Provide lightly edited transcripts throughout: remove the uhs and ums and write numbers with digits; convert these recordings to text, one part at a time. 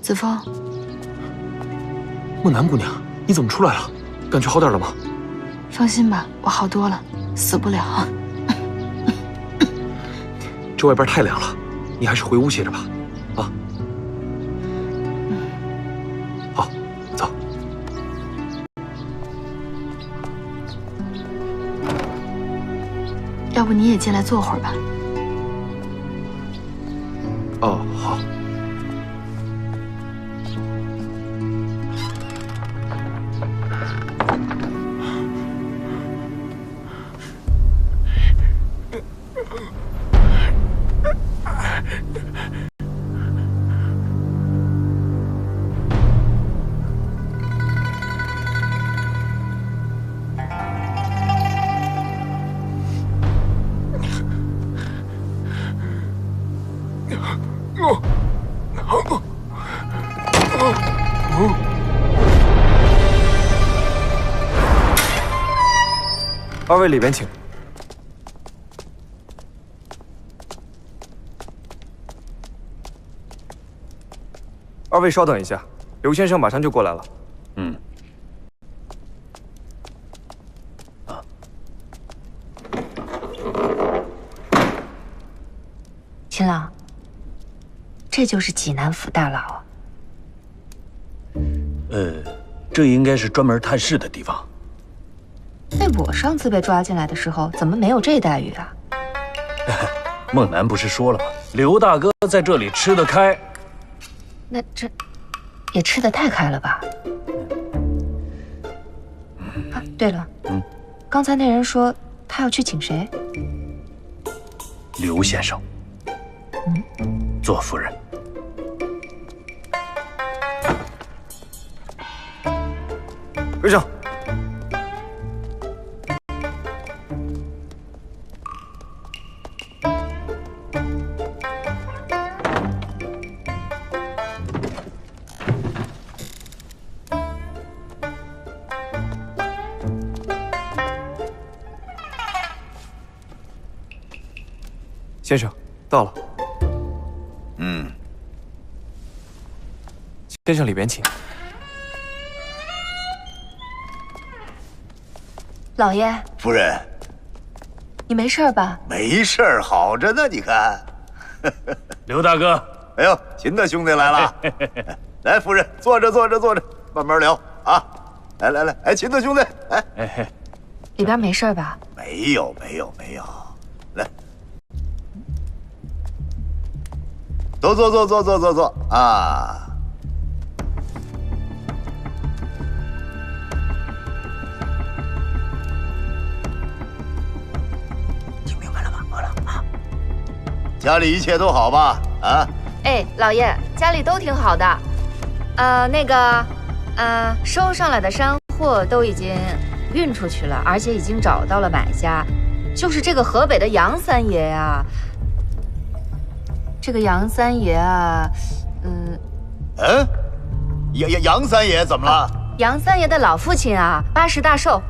子枫，梦楠姑娘，你怎么出来了？感觉好点了吗？放心吧，我好多了，死不了。这外边太凉了，你还是回屋歇着吧。啊。好，走。要不你也进来坐会儿吧？哦，好。二位里边请。二位稍等一下，刘先生马上就过来了。嗯。秦老，这就是济南府大牢啊。这应该是专门探视的地方。那我上次被抓进来的时候，怎么没有这待遇啊？梦楠不是说了吗？刘大哥在这里吃得开。那这也吃得太开了吧？啊，对了，刚才那人说他要去请谁？刘先生。左夫人。跪上。先生，到了。先生里边请。老爷，夫人，你没事吧？没事儿，好着呢。你看，刘大哥，哎呦，秦大兄弟来了。来，夫人，坐着，坐着，坐着，慢慢聊啊。来来来，哎，秦大兄弟，哎，里边没事吧？没有，没有，没有。来，坐坐坐坐坐坐坐啊。家里一切都好吧？啊？哎，老爷，家里都挺好的。收上来的山货都已经运出去了，而且已经找到了买家，就是这个河北的杨三爷呀。这个杨三爷啊，杨三爷怎么了？杨三爷的老父亲啊，80大寿，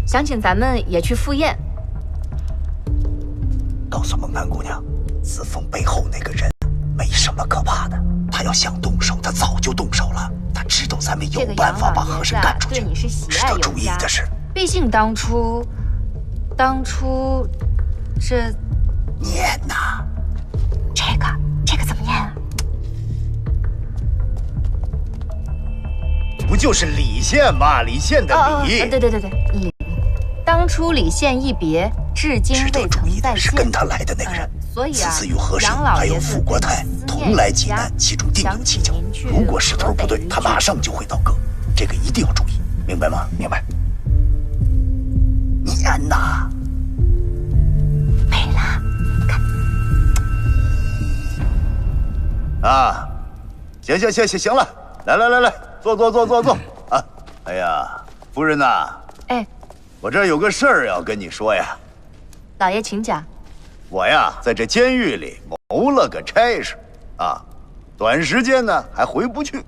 想请咱们也去赴宴。告诉梦楠姑娘，子枫背后那个人没什么可怕的，他要想动手，他早就动手了。他知道咱们有办法把和珅赶出去，对你是喜爱有加。值得注意的是，毕竟当初这念呐，这个怎么念啊？不就是李县吗？李县的李。对，李。当初李县一别，至今未曾再见。是跟他来的那个人，所以啊，此次与和珅还有傅国泰同来济南，其中定有蹊跷。如果势头不对，他马上就会倒戈，这个一定要注意，明白吗？明白。念呐，没了，看啊，行了，来，坐啊！哎呀，夫人呐，哎。我这儿有个事儿要跟你说呀，老爷请讲。我呀，在这监狱里谋了个差事，啊，短时间呢还回不去。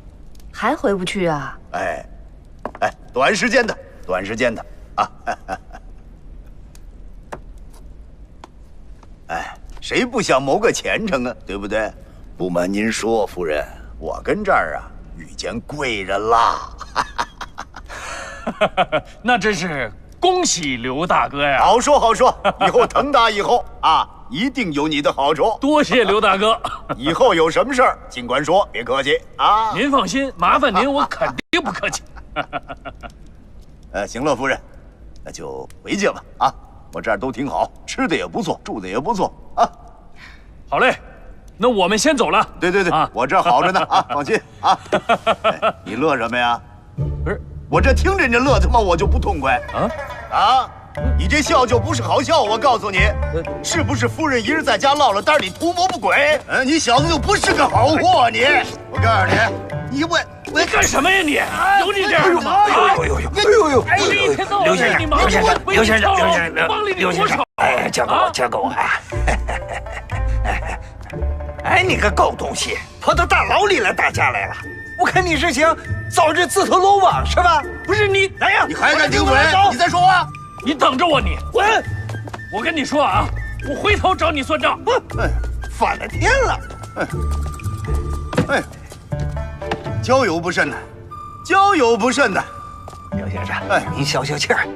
还回不去啊？哎，短时间的啊。哎，谁不想谋个前程啊？对不对？不瞒您说，夫人，我跟这儿啊遇见贵人啦。那真是恭喜刘大哥呀！好说好说，以后腾达以后啊，一定有你的好处。多谢刘大哥，以后有什么事儿尽管说，别客气啊。您放心，麻烦您，我肯定不客气。行了，夫人，那就回去吧啊。我这儿都挺好，吃的也不错，住的也不错啊。好嘞，那我们先走了。对对对，啊、我这儿好着呢啊，放心啊。你乐什么呀？不是，我这听着你乐，他妈我就不痛快啊！你这笑就不是好笑，我告诉你，是不是夫人一人在家落了单，你图谋不轨？你小子就不是个好货，你！我告诉你，你我干什么呀你？有你这样的吗？哎呦！哎，一天到晚给你忙活，刘先生，哎，交给我！哎，你个狗东西，跑到大牢里来打架来了！我看你是想早日自投罗网是吧？不是你，来呀！你还敢顶嘴？你再说话！你等着我，你滚！我跟你说啊，我回头找你算账。反了天了！哎，交友不慎呐，交友不慎呐！刘先生，您消消气儿，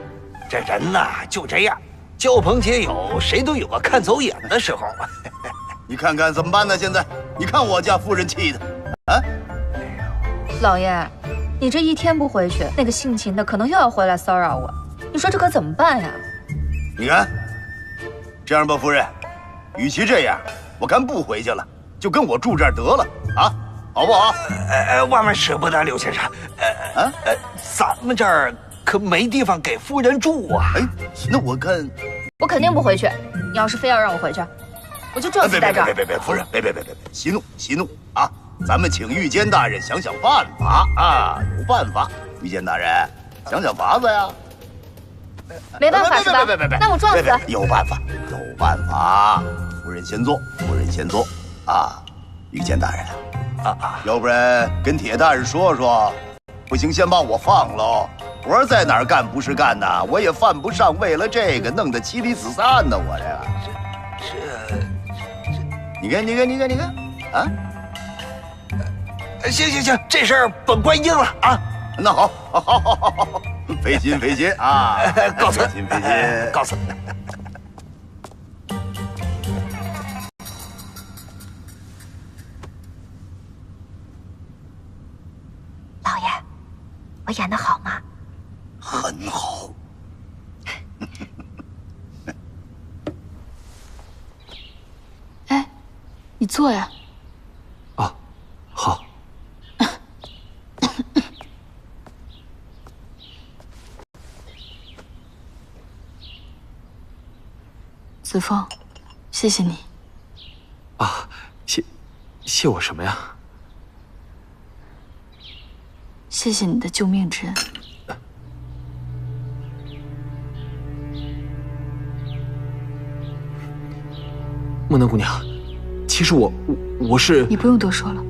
这人呐就这样，交朋结友，谁都有个看走眼的时候。你看看怎么办呢？现在，你看我家夫人气的，啊！老爷，你这一天不回去，那个姓秦的可能又要回来骚扰我，你说这可怎么办呀？你看，这样吧，夫人，与其这样，我看不回去了，就跟我住这儿得了啊，好不好？万万舍不得，刘先生。咱们这儿可没地方给夫人住啊。哎，那我看，我肯定不回去。你要是非要让我回去，我就撞死在这儿。别，夫人，别，息怒啊！咱们请御监大人想想办法啊，有办法。御监大人，想想法子呀。没办法是吧？那我撞死。有办法。夫人先坐啊，御监大人啊，要不然跟铁大人说说，不行先把我放喽。活在哪儿干不是干呐，我也犯不上为了这个弄得妻离子散呢。我这个你看啊！行，这事儿本官应了啊。那好，费心啊！告辞，费心，告辞。老爷，我演得好吗？很好。哎，你坐呀。啊，好。子枫，谢谢你。啊，谢我什么呀？谢谢你的救命之恩。梦楠姑娘，其实我是……你不用多说了，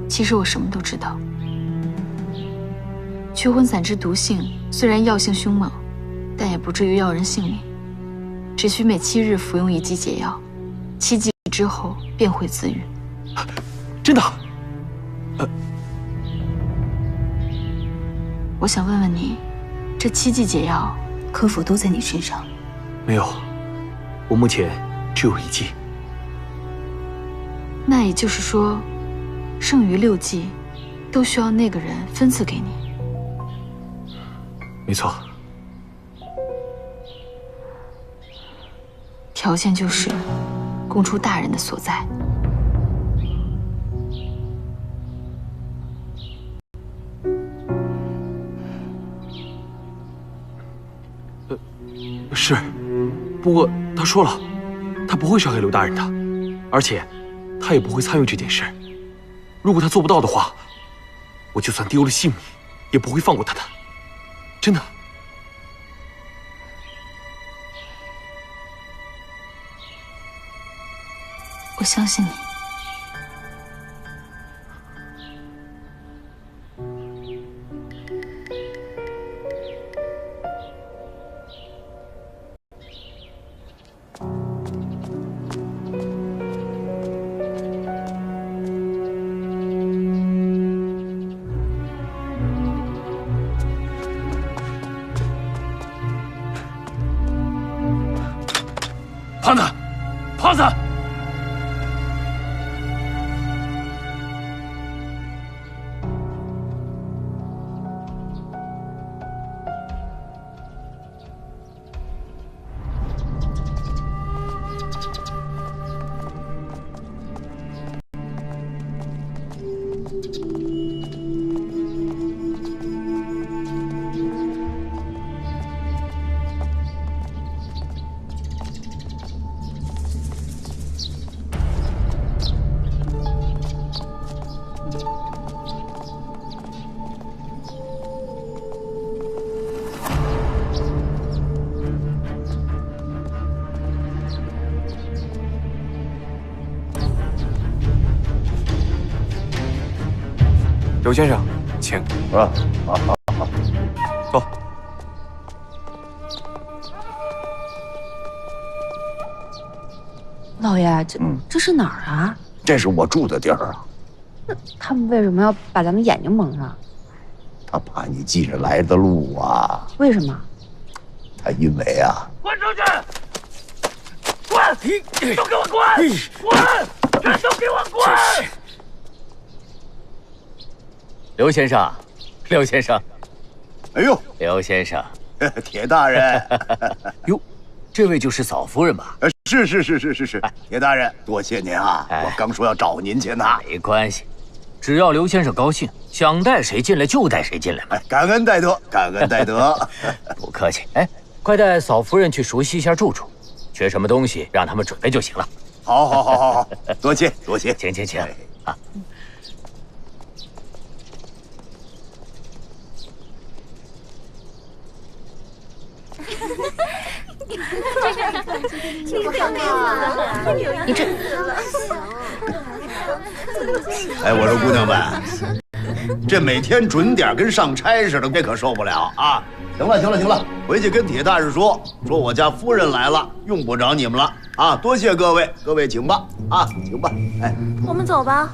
其实我什么都知道。驱魂散之毒性虽然药性凶猛，但也不至于要人性命。只需每7日服用1剂解药，7剂之后便会自愈。真的？我想问问你，这7剂解药可否都在你身上？没有，我目前只有1剂。那也就是说，剩余6剂都需要那个人分赐给你。没错。条件就是供出大人的所在。是，不过他说了，他不会伤害刘大人的，而且他也不会参与这件事。如果他做不到的话，我就算丢了性命，也不会放过他的。真的。我相信你。放肆！刘先生，请。好。走。老爷，这是哪儿啊？这是我住的地儿啊。那他们为什么要把咱们眼睛蒙上？他怕你记着来的路啊。为什么？他因为啊。滚出去！滚！都给我滚！滚！全都给我滚！刘先生，刘先生，哎呦，刘先生，铁大人，哟，这位就是嫂夫人吧？是，铁大人，多谢您啊！我刚说要找您去呢。没关系，只要刘先生高兴，想带谁进来就带谁进来嘛。感恩戴德，感恩戴德。不客气。哎，快带嫂夫人去熟悉一下住处，缺什么东西让他们准备就行了。好，多谢。请啊。你这……哎，我说姑娘们，这每天准点跟上差似的，这可受不了啊！行了，回去跟铁大人说我家夫人来了，用不着你们了啊！多谢各位请吧啊，请吧。哎，我们走吧。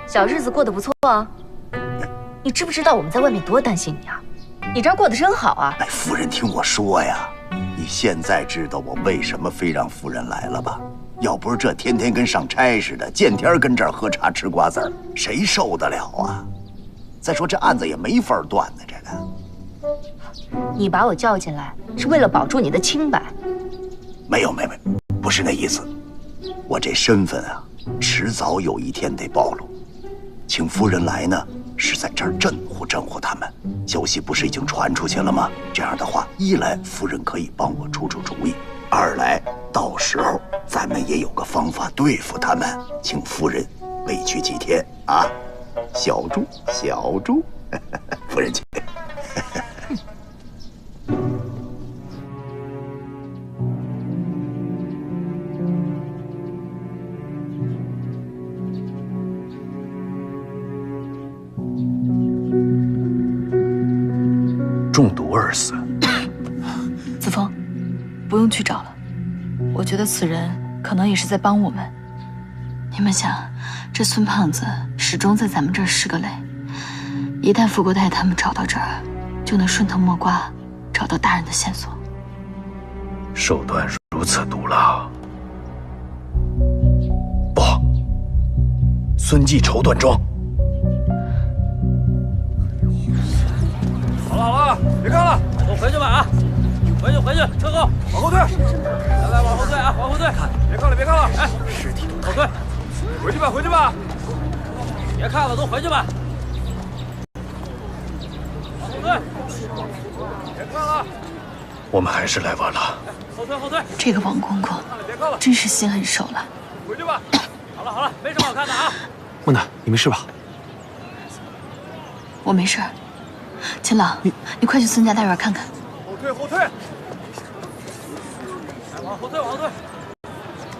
小日子过得不错啊，你知不知道我们在外面多担心你啊？你这儿过得真好啊！哎，夫人听我说呀，你现在知道我为什么非让夫人来了吧？要不是这天天跟上差似的，见天跟这儿喝茶吃瓜子儿，谁受得了啊？再说这案子也没法断呢，这个。你把我叫进来是为了保住你的清白？没有，不是那意思。我这身份啊，迟早有一天得暴露。请夫人来呢，是在这儿镇唬他们。消息不是已经传出去了吗？这样的话，一来夫人可以帮我出主意，二来到时候咱们也有个方法对付他们。请夫人委屈几天啊，小猪，夫人请。中毒而死。子枫，不用去找了。我觉得此人可能也是在帮我们。你们想，这孙胖子始终在咱们这儿是个累，一旦傅国泰他们找到这儿，就能顺藤摸瓜找到大人的线索。手段如此毒辣，不，孙继仇断庄。好了，别看了，都回去吧啊！回去，撤后，往后退。来，往后退啊，往后退！别看了，哎，尸体后退，回去吧。别看了，都回去吧。往后退，别看了。我们还是来晚了。后退。这个王公公真是心狠手辣。回去吧。好了，没什么好看的啊。木南，你没事吧？我没事儿。秦老，你快去孙家大院看看。后退。往后退。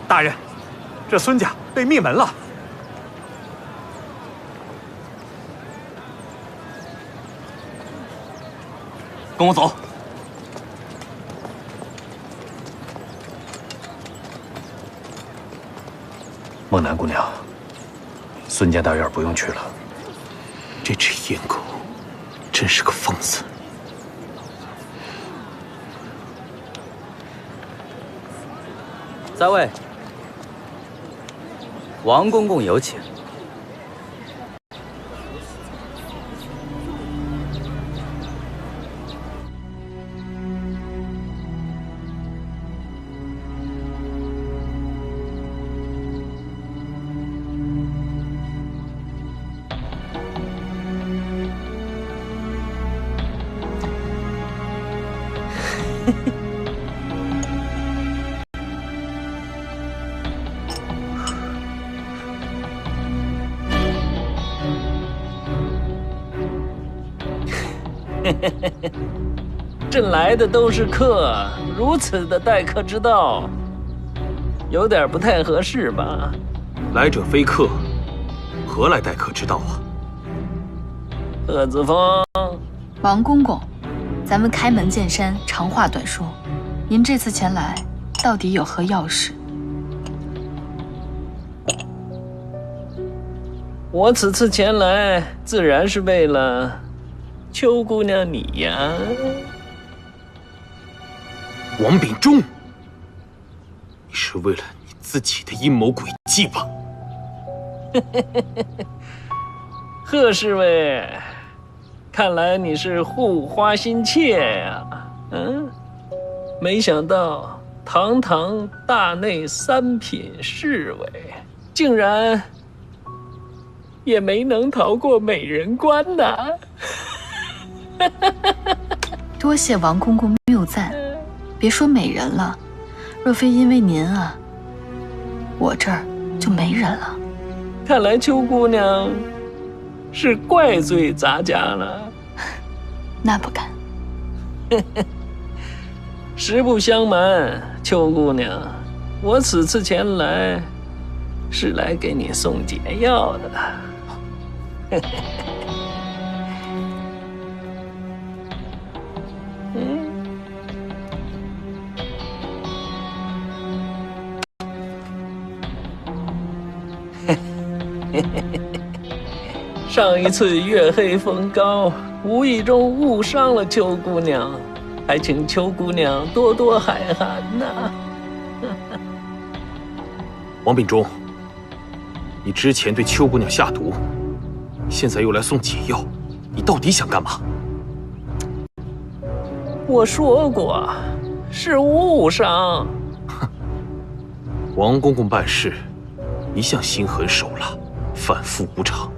大人，这孙家被灭门了。跟我走。梦楠姑娘，孙家大院不用去了。这只燕狗真是个疯子。三位，王公公有请。这来的都是客，如此的待客之道，有点不太合适吧？来者非客，何来待客之道啊？贺子峰，王公公，咱们开门见山，长话短说。您这次前来，到底有何要事？我此次前来，自然是为了邱姑娘你呀。王秉忠，你是为了你自己的阴谋诡计吧？贺侍卫，看来你是护花心切呀。没想到堂堂大内三品侍卫，竟然也没能逃过美人关呐！多谢王公公谬赞，别说美人了，若非因为您啊，我这儿就没人了。看来邱姑娘是怪罪咱家了。那不敢。实不相瞒，邱姑娘，我此次前来是来给你送解药的。上一次月黑风高，无意中误伤了邱姑娘，还请邱姑娘多多海涵呐。王秉忠，你之前对邱姑娘下毒，现在又来送解药，你到底想干嘛？我说过，是误伤。王公公办事一向心狠手辣，反复无常，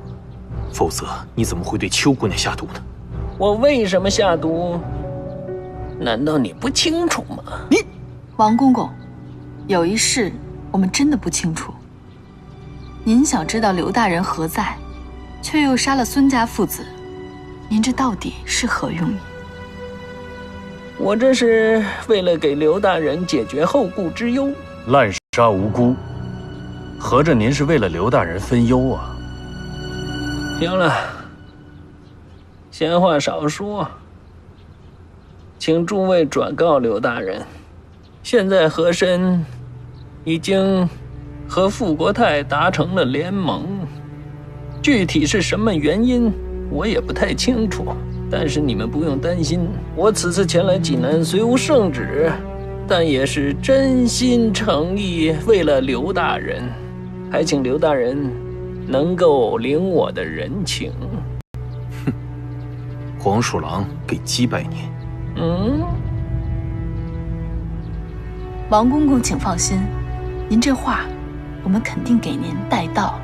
否则你怎么会对邱姑娘下毒呢？我为什么下毒？难道你不清楚吗？王公公，有一事我们真的不清楚。您想知道刘大人何在，却又杀了孙家父子，您这到底是何用意？我这是为了给刘大人解决后顾之忧。滥杀无辜，合着您是为了刘大人分忧啊？行了，闲话少说，请诸位转告刘大人，现在和珅已经和傅国泰达成了联盟，具体是什么原因我也不太清楚，但是你们不用担心，我此次前来济南虽无圣旨，但也是真心诚意为了刘大人，还请刘大人能够领我的人情。哼，黄鼠狼给鸡拜年。王公公请放心，您这话我们肯定给您带到了。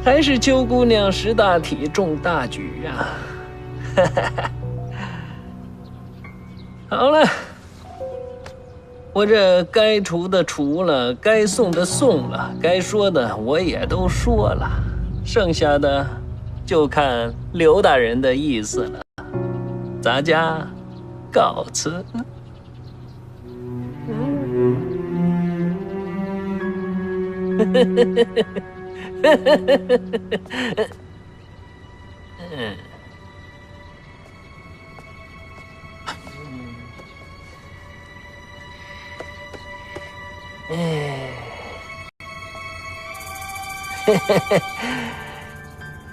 还是邱姑娘识大体重大局呀。好了，我这该除的除了，该送的送了，该说的我也都说了，剩下的就看刘大人的意思了。咱家告辞。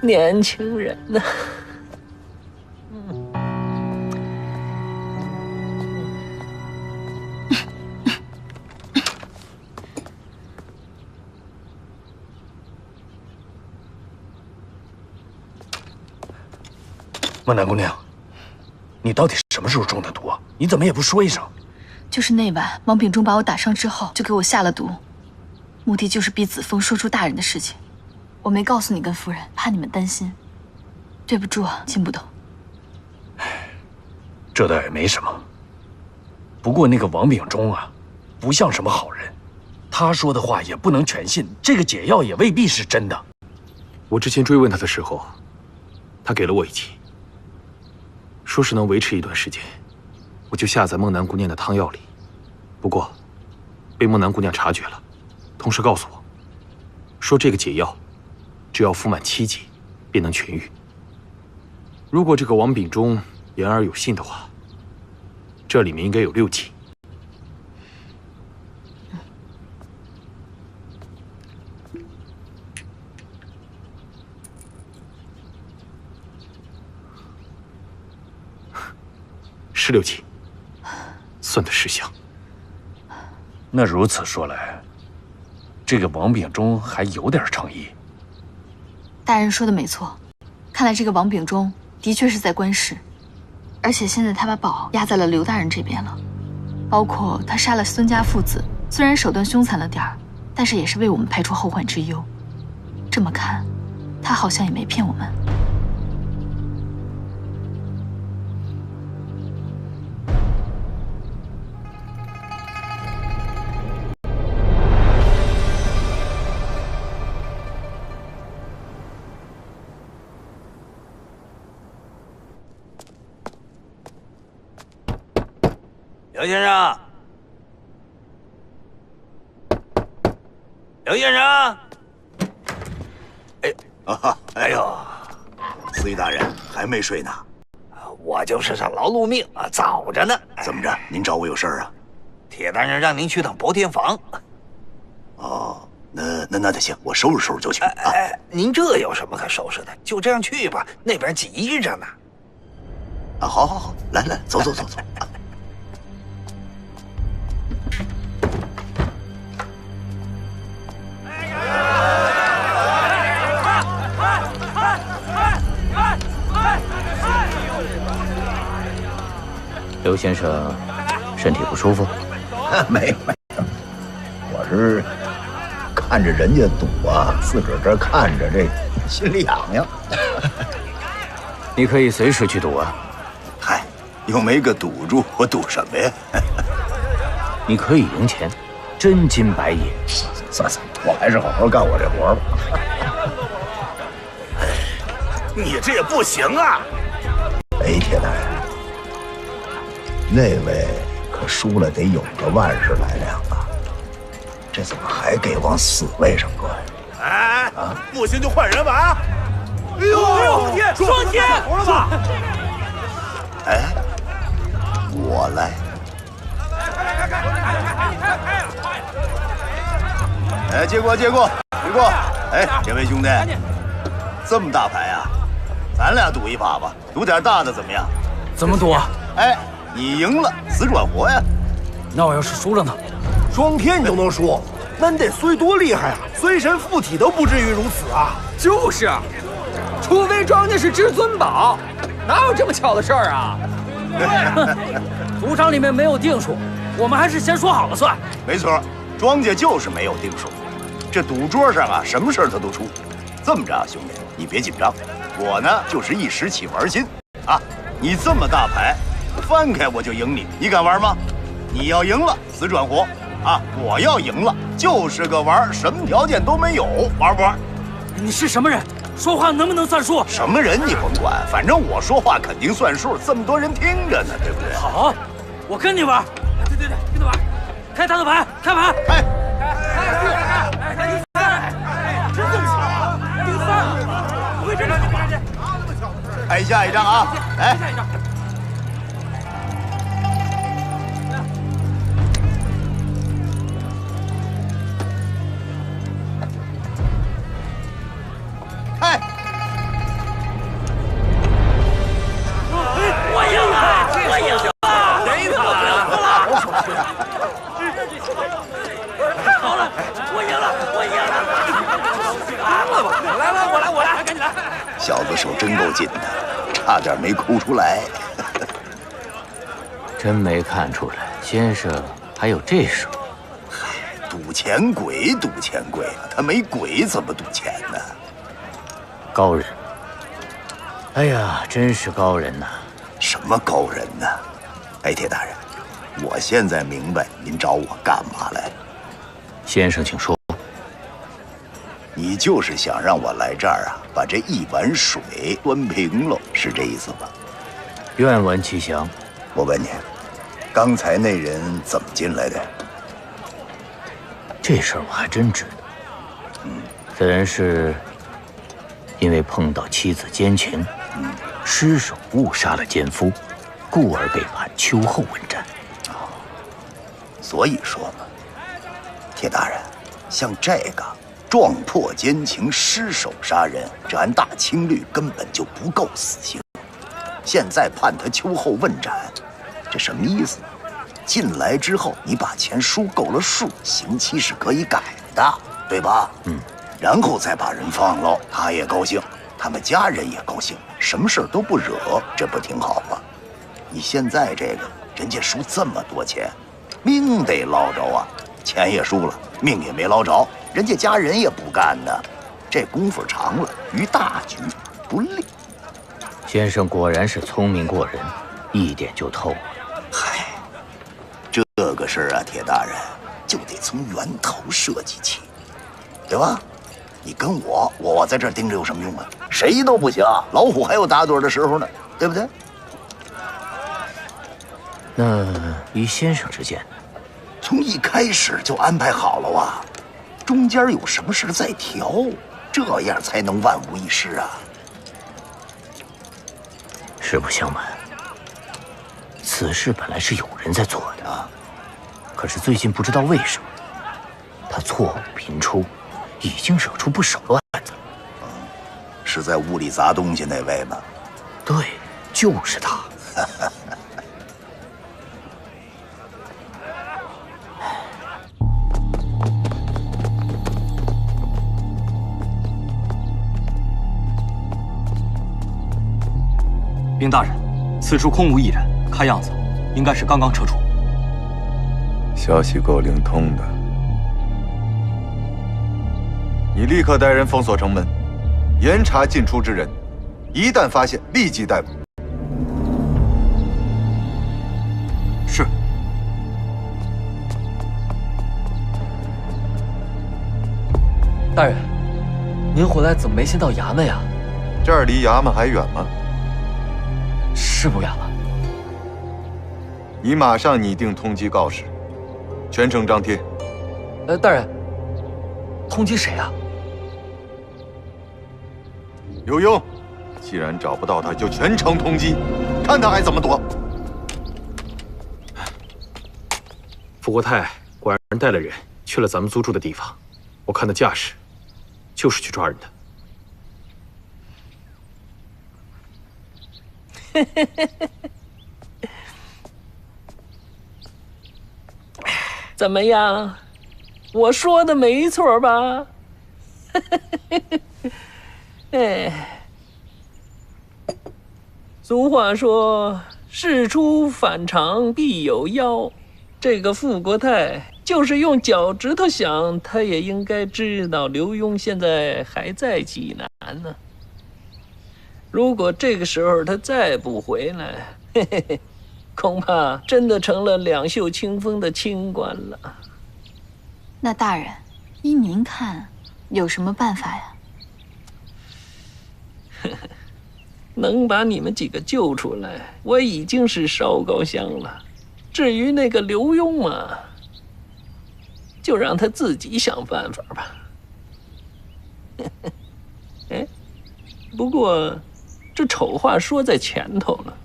年轻人呢？孟南姑娘，你到底什么时候中的毒啊？你怎么也不说一声？就是那晚王秉忠把我打伤之后，就给我下了毒，目的就是逼子枫说出大人的事情。我没告诉你跟夫人，怕你们担心。对不住啊，金捕头。这倒也没什么。不过那个王秉忠啊，不像什么好人，他说的话也不能全信，这个解药也未必是真的。我之前追问他的时候，他给了我一剂，说是能维持一段时间，我就下在孟南姑娘的汤药里。不过，被孟南姑娘察觉了，同时告诉我，说这个解药只要服满7剂，便能痊愈。如果这个王秉忠言而有信的话，这里面应该有6剂。16剂，算得识相。那如此说来，这个王秉忠还有点诚意。大人说的没错，看来这个王秉忠的确是在官市，而且现在他把宝压在了刘大人这边了，包括他杀了孙家父子，虽然手段凶残了点儿，但是也是为我们排除后患之忧。这么看，他好像也没骗我们。刘先生，刘先生，哎呦，司仪大人还没睡呢。我就是上劳碌命啊，早着呢。怎么着？您找我有事儿啊？铁大人让您去趟薄天房。哦，那行，我收拾收拾就去。您这有什么可收拾的？就这样去吧，那边急着呢。啊，好，来，走。刘先生，身体不舒服？没有，我是看着人家赌啊，自个儿这看着这心里痒痒。你可以随时去赌啊。嗨，又没个赌注，我赌什么呀？你可以赢钱，真金白银。算，我还是好好干我这活吧。你这也不行啊！哎，铁大人，那位可输了得有个万10来两啊，这怎么还给往死位上搁呀？不行就换人玩。哎呦，双天服了吧？哎，我来。哎，借过。哎，这位兄弟，这么大牌啊，咱俩赌一把吧，赌点大的怎么样？怎么赌啊？哎，你赢了，死转活呀。那我要是输了呢？双天你都能输，那你得虽多厉害啊，虽神附体都不至于如此啊。就是，除非庄家是至尊宝，哪有这么巧的事儿啊？赌场里面没有定数，我们还是先说好了算。没错，庄家就是没有定数。这赌桌上啊，什么事儿他都出。这么着啊，兄弟，你别紧张，我呢就是一时起玩心啊。你这么大牌，翻开我就赢你，你敢玩吗？你要赢了，死转活啊！我要赢了，就是个玩，什么条件都没有，玩不玩？你是什么人？说话能不能算数？什么人你甭管，反正我说话肯定算数，这么多人听着呢，对不对？好，我跟你玩。对，跟他玩。开他的牌，开牌。开。真这么巧？第3，不会真的巧吧？开下一张啊！来，下一张。开。小子手真够紧的，差点没哭出来。真没看出来，先生还有这手。嗨，赌钱鬼，赌钱鬼啊！他没鬼怎么赌钱呢？高人。哎呀，真是高人呐！什么高人呢？哎，铁大人，我现在明白您找我干嘛来了。先生，请说。你就是想让我来这儿啊，把这一碗水端平了，是这意思吧？愿闻其详。我问你，刚才那人怎么进来的？这事儿我还真知道。此人是因为碰到妻子奸情，失手误杀了奸夫，故而被判秋后问斩。所以说嘛，铁大人，像这个撞破奸情、失手杀人，这按大清律根本就不够死刑。现在判他秋后问斩，这什么意思？进来之后，你把钱输够了数，刑期是可以改的，对吧？然后再把人放了，他也高兴，他们家人也高兴，什么事儿都不惹，这不挺好吗？你现在这个，人家输这么多钱，命得捞着啊，钱也输了，命也没捞着，人家家人也不干呢，这功夫长了，于大局不利。先生果然是聪明过人，一点就透了。嗨，这个事儿啊，铁大人就得从源头设计起，对吧？你跟我在这儿盯着有什么用啊？谁都不行，老虎还有打盹的时候呢，对不对？那依先生之见，从一开始就安排好了啊，中间有什么事再调，这样才能万无一失啊。实不相瞒，此事本来是有人在做的啊，可是最近不知道为什么，他错误频出，已经惹出不少乱子。是在屋里砸东西那位吗？对，就是他。禀大人，此处空无一人，看样子应该是刚刚撤出。消息够灵通的，你立刻带人封锁城门，严查进出之人，一旦发现，立即逮捕。是。大人，您回来怎么没先到衙门呀？这儿离衙门还远吗？是不远了。你马上拟定通缉告示，全城张贴。大人，通缉谁啊？刘墉，既然找不到他，就全城通缉，看他还怎么躲。傅国泰果然带了人去了咱们租住的地方，我看他架势，就是去抓人的。怎么样？我说的没错吧？哎，俗话说“事出反常必有妖”，这个傅国泰就是用脚趾头想，他也应该知道刘墉现在还在济南呢。如果这个时候他再不回来，嘿嘿嘿，恐怕真的成了两袖清风的清官了。那大人，依您看，有什么办法呀？能把你们几个救出来，我已经是烧高香了。至于那个刘墉嘛，就让他自己想办法吧。哎，不过这丑话说在前头了，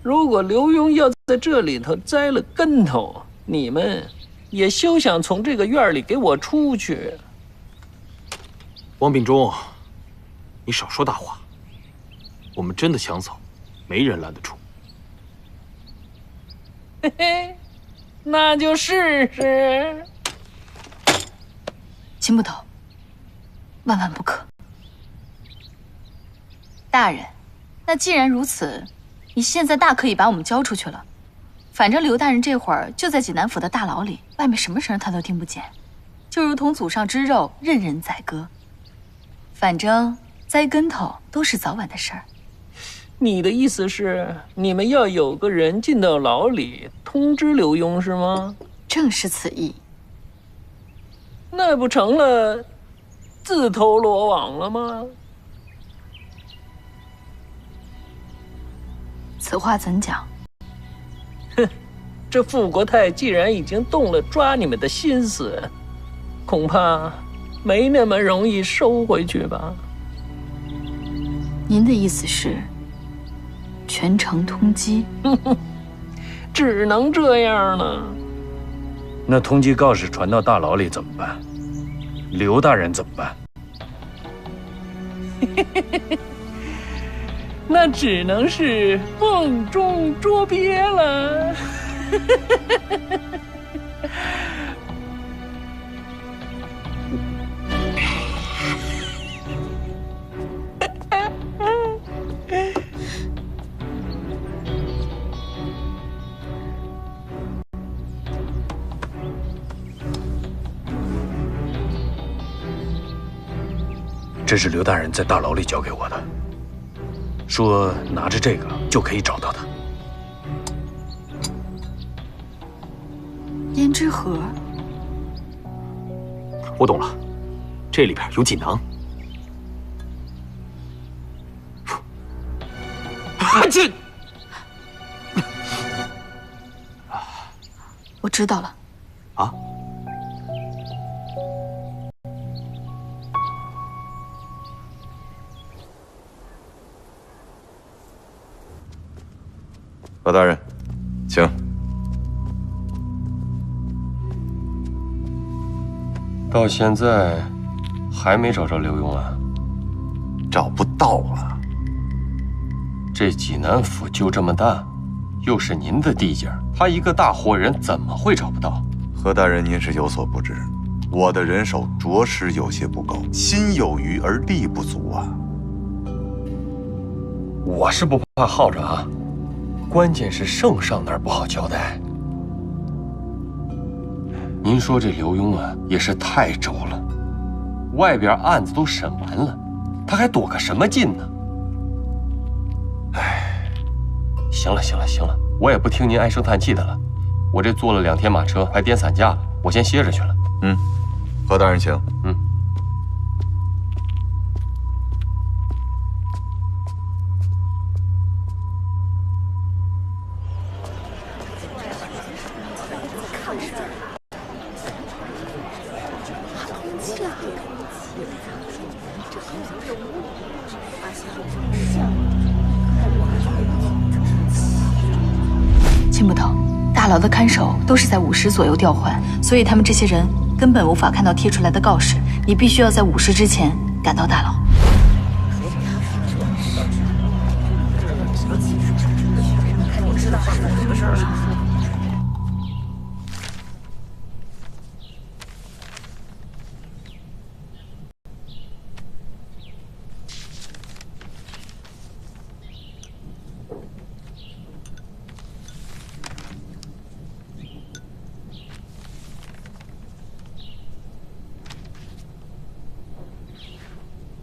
如果刘墉要在这里头栽了跟头，你们也休想从这个院里给我出去。王秉忠，你少说大话。我们真的想走，没人拦得住。嘿嘿，那就试试。秦捕头，万万不可！大人，那既然如此，你现在大可以把我们交出去了。反正刘大人这会儿就在济南府的大牢里，外面什么声他都听不见，就如同祖上之肉，任人宰割。反正栽跟头都是早晚的事儿。你的意思是，你们要有个人进到牢里通知刘墉是吗？正是此意。那不成了自投罗网了吗？此话怎讲？哼，这傅国泰既然已经动了抓你们的心思，恐怕没那么容易收回去吧？您的意思是全城通缉？只能这样了。那通缉告示传到大牢里怎么办？刘大人怎么办？那只能是瓮中捉鳖了。这是刘大人在大牢里交给我的，说拿着这个就可以找到他。胭脂盒，我懂了，这里边有锦囊。这，我知道了。啊？何大人，请。到现在还没找着刘墉啊？找不到啊。这济南府就这么大，又是您的地界，他一个大活人怎么会找不到？何大人，您是有所不知，我的人手着实有些不够，心有余而力不足啊。我是不怕耗着啊。关键是圣上那儿不好交代。您说这刘墉啊，也是太轴了，外边案子都审完了，他还躲个什么劲呢？哎，行了行了行了，我也不听您唉声叹气的了。我这坐了2天马车，还颠散架了，我先歇着去了。何大人请。秦捕头，大牢的看守都是在午时左右调换，所以他们这些人根本无法看到贴出来的告示。你必须要在午时之前赶到大牢。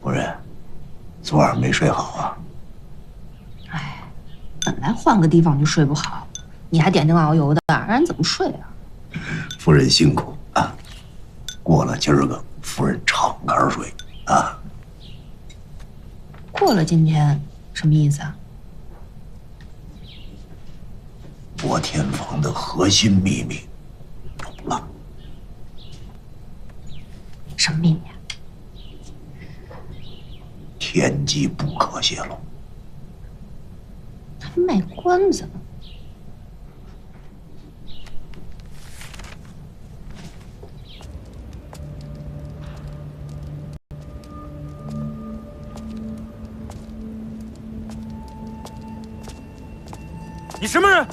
夫人，昨晚没睡好啊？哎，本来换个地方就睡不好，你还点灯熬油的，让人怎么睡啊？夫人辛苦啊！过了今儿个，夫人敞开睡啊。过了今天什么意思啊？破天房的核心秘密有了。什么秘密啊？天机不可泄露。他卖关子呢。你什么人？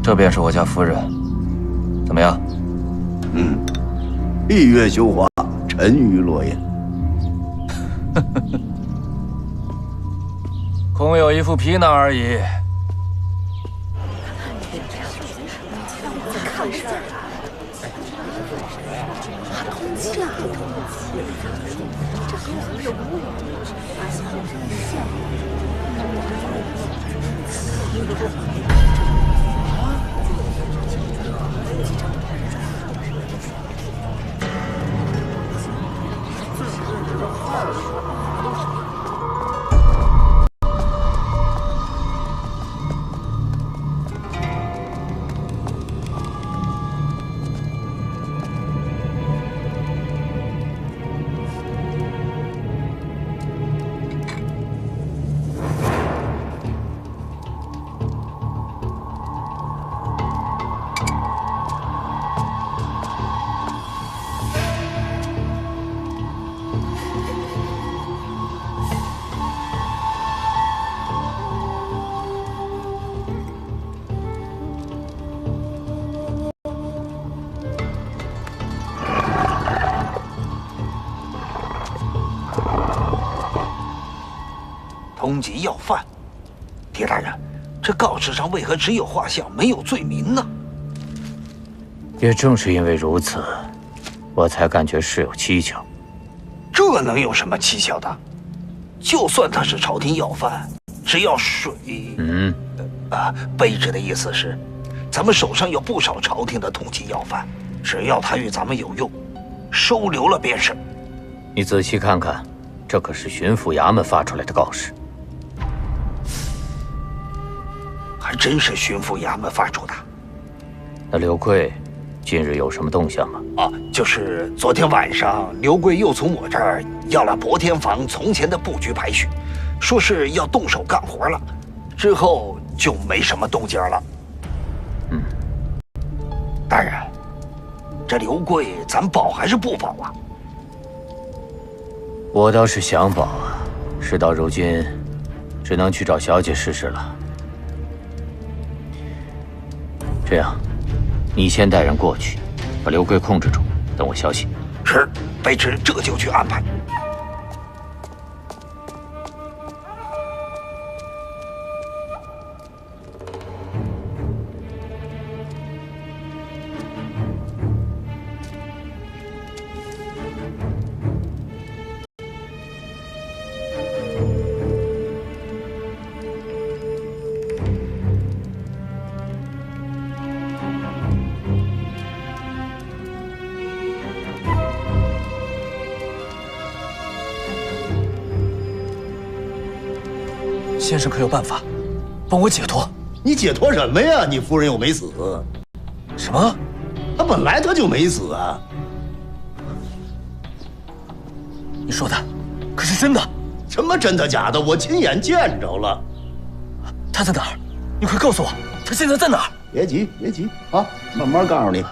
这便是我家夫人，怎么样？闭月羞花，沉鱼落雁。空有一副皮囊而已。通缉要犯，铁大人，这告示上为何只有画像，没有罪名呢？也正是因为如此，我才感觉事有蹊跷。这能有什么蹊跷的？就算他是朝廷要犯，只要水……卑职的意思是，咱们手上有不少朝廷的通缉要犯，只要他与咱们有用，收留了便是。你仔细看看，这可是巡抚衙门发出来的告示。还真是巡抚衙门发出的。那刘贵近日有什么动向吗？就是昨天晚上，刘贵又从我这儿要了博天坊从前的布局排序，说是要动手干活了，之后就没什么动静了。大人，这刘贵咱保还是不保啊？我倒是想保啊，事到如今，只能去找小姐试试了。这样，你先带人过去，把刘贵控制住，等我消息。是，卑职这就去安排。先生可有办法帮我解脱？你解脱什么呀？你夫人又没死。什么？她本来她就没死啊！你说的可是真的？什么真的假的？我亲眼见着了。他在哪儿？你快告诉我，他现在在哪儿？别急，别急啊，慢慢告诉你。